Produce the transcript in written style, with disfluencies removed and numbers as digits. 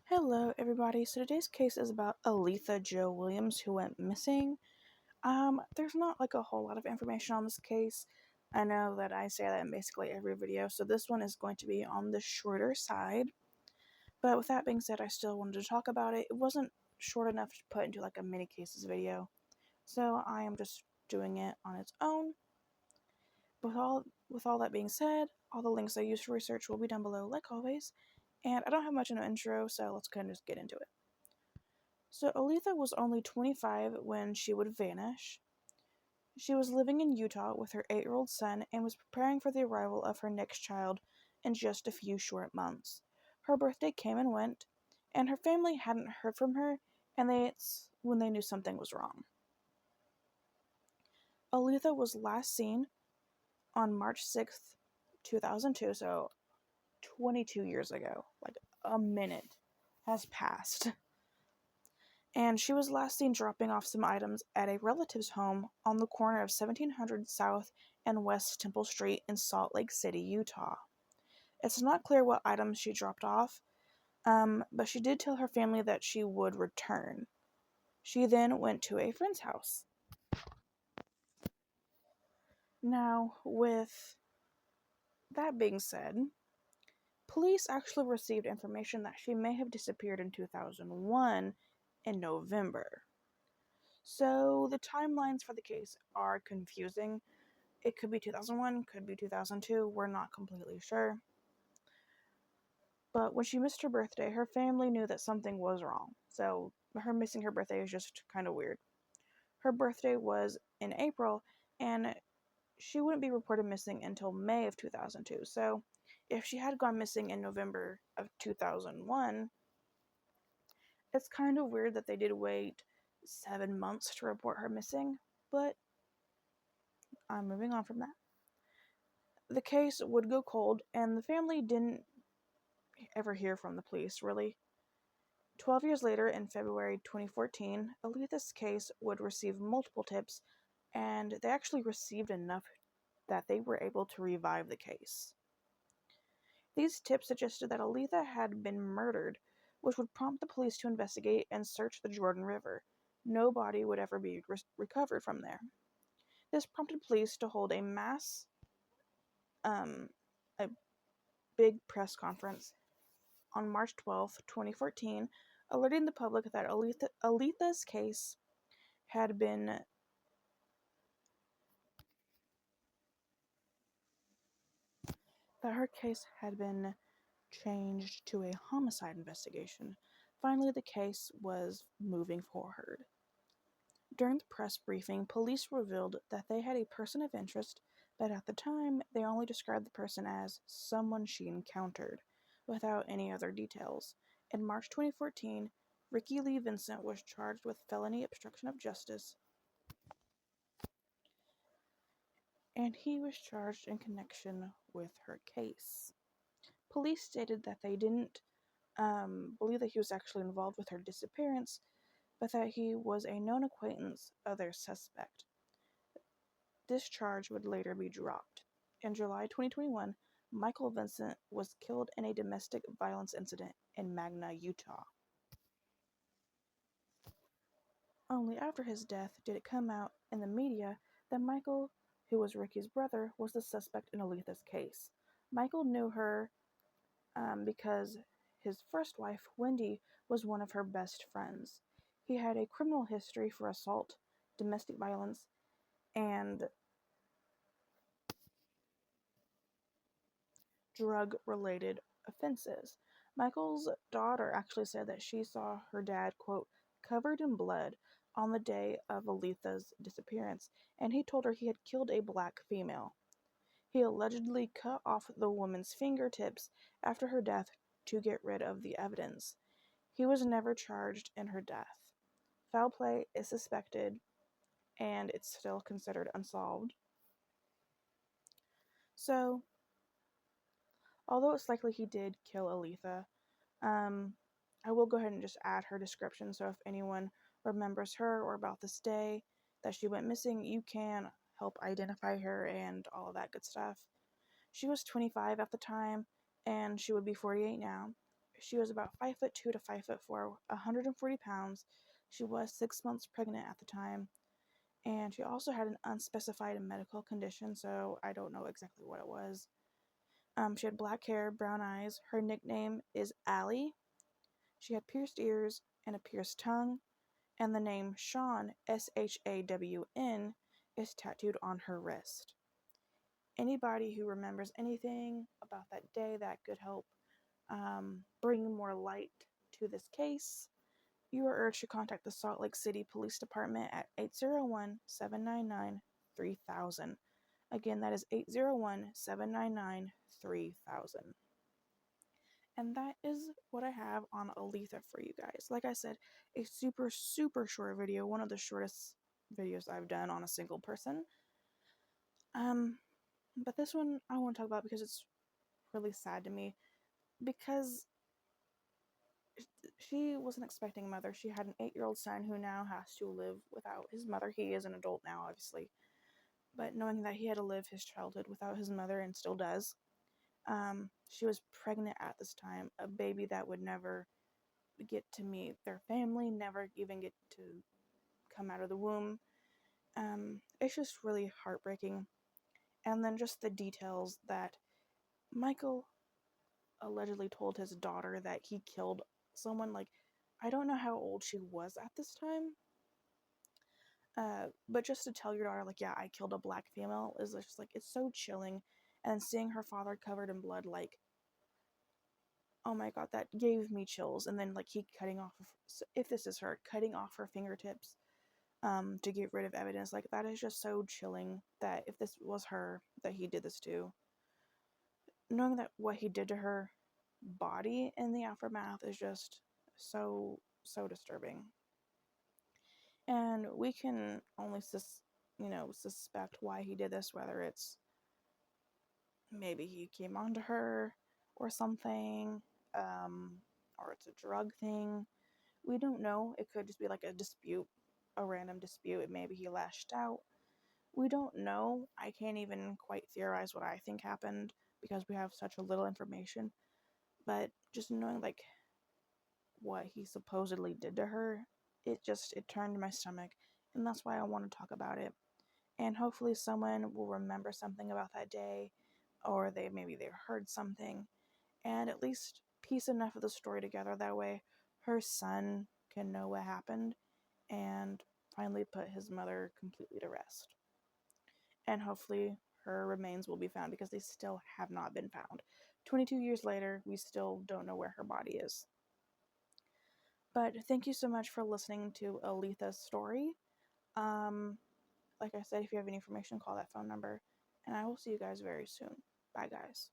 Hello, everybody. So today's case is about Aletha Jo Williams, who went missing. There's not like a whole lot of information on this case. I know that I say that in basically every video, so this one is going to be on the shorter side. But with that being said, I still wanted to talk about it. It wasn't short enough to put into like a mini cases video, so I am just doing it on its own. With all that being said, all the links I used for research will be down below, like always. And I don't have much of an intro, so let's kind of just get into it. So Aletha was only 25 when she would vanish. She was living in Utah with her 8-year-old son and was preparing for the arrival of her next child in just a few short months. Her birthday came and went, and her family hadn't heard from her, and that's when they knew something was wrong. Aletha was last seen on March 6th, 2002, so 22 years ago. Like a minute has passed. And she was last seen dropping off some items at a relative's home on the corner of 1700 South and West Temple Street in Salt Lake City, Utah. It's not clear what items she dropped off, but she did tell her family that she would return. She then went to a friend's house. Now, with that being said, police actually received information that she may have disappeared in 2001 in November. So the timelines for the case are confusing. It could be 2001, could be 2002, we're not completely sure. But when she missed her birthday, her family knew that something was wrong. So her missing her birthday is just kind of weird. Her birthday was in April, and she wouldn't be reported missing until May of 2002. So if she had gone missing in November of 2001, it's kind of weird that they did wait 7 months to report her missing, but I'm moving on from that. The case would go cold, and the family didn't ever hear from the police, really. 12 years later, in February 2014, Aletha's case would receive multiple tips, and they actually received enough that they were able to revive the case. These tips suggested that Aletha had been murdered, which would prompt the police to investigate and search the Jordan River. No body would ever be recovered from there. This prompted police to hold a a big press conference on March 12, 2014, alerting the public that Aletha's case had been changed to a homicide investigation. Finally, the case was moving forward. During the press briefing, police revealed that they had a person of interest, but at the time, they only described the person as someone she encountered, without any other details. In March 2014, Ricky Lee Vincent was charged with felony obstruction of justice, and he was charged in connection with her case. Police stated that they didn't believe that he was actually involved with her disappearance, but that he was a known acquaintance of their suspect. This charge would later be dropped. In July 2021, Michael Vincent was killed in a domestic violence incident in Magna, Utah. Only after his death did it come out in the media that Michael, who was Ricky's brother, was the suspect in Aletha's case. Michael knew her because his first wife, Wendy, was one of her best friends. He had a criminal history for assault, domestic violence, and drug-related offenses. Michael's daughter actually said that she saw her dad, quote, covered in blood on the day of Aletha's disappearance, and he told her he had killed a black female. He allegedly cut off the woman's fingertips after her death to get rid of the evidence. He was never charged in her death. Foul play is suspected, and it's still considered unsolved. So, although it's likely he did kill Aletha, I will go ahead and just add her description, so if anyone remembers her or about this day that she went missing, you can help identify her and all of that good stuff. She was 25 at the time, and she would be 48 now. She was about 5'2" to 5'4", 140 pounds. She was 6 months pregnant at the time, and she also had an unspecified medical condition, so I don't know exactly what it was. She had black hair, brown eyes. Her nickname is Allie. She had pierced ears and a pierced tongue, and the name Shawn, Shawn, is tattooed on her wrist. Anybody who remembers anything about that day that could help bring more light to this case, you are urged to contact the Salt Lake City Police Department at 801-799-3000. Again, that is 801-799-3000. And that is what I have on Aletha for you guys. Like I said, a super, super short video, one of the shortest videos I've done on a single person. But this one I want to talk about because it's really sad to me. Because she was an expecting mother. She had an 8-year-old son who now has to live without his mother. He is an adult now, obviously. But knowing that he had to live his childhood without his mother and still does. She was pregnant at this time, a baby that would never get to meet their family, never even get to come out of the womb. It's just really heartbreaking. And then just the details that Michael allegedly told his daughter that he killed someone. Like, I don't know how old she was at this time. But just to tell your daughter, like, yeah, I killed a black female is just like, it's so chilling. And seeing her father covered in blood, like, oh my god, that gave me chills. And then, like, he cutting off, if this is her, cutting off her fingertips to get rid of evidence, like, that is just so chilling that if this was her that he did this to, knowing that what he did to her body in the aftermath is just so, so disturbing. And we can only suspect why he did this, whether it's maybe he came onto her or something, or it's a drug thing. We don't know. It could just be like a dispute, a random dispute. Maybe he lashed out. We don't know. I can't even quite theorize what I think happened because we have such a little information. But just knowing, like, what he supposedly did to her, it turned my stomach. And that's why I want to talk about it. And hopefully someone will remember something about that day, or they heard something, and at least piece enough of the story together. That way her son can know what happened and finally put his mother completely to rest. And hopefully her remains will be found, because they still have not been found. 22 years later, we still don't know where her body is. But thank you so much for listening to Aletha's story. Like I said, if you have any information, call that phone number. And I will see you guys very soon. Bye, guys.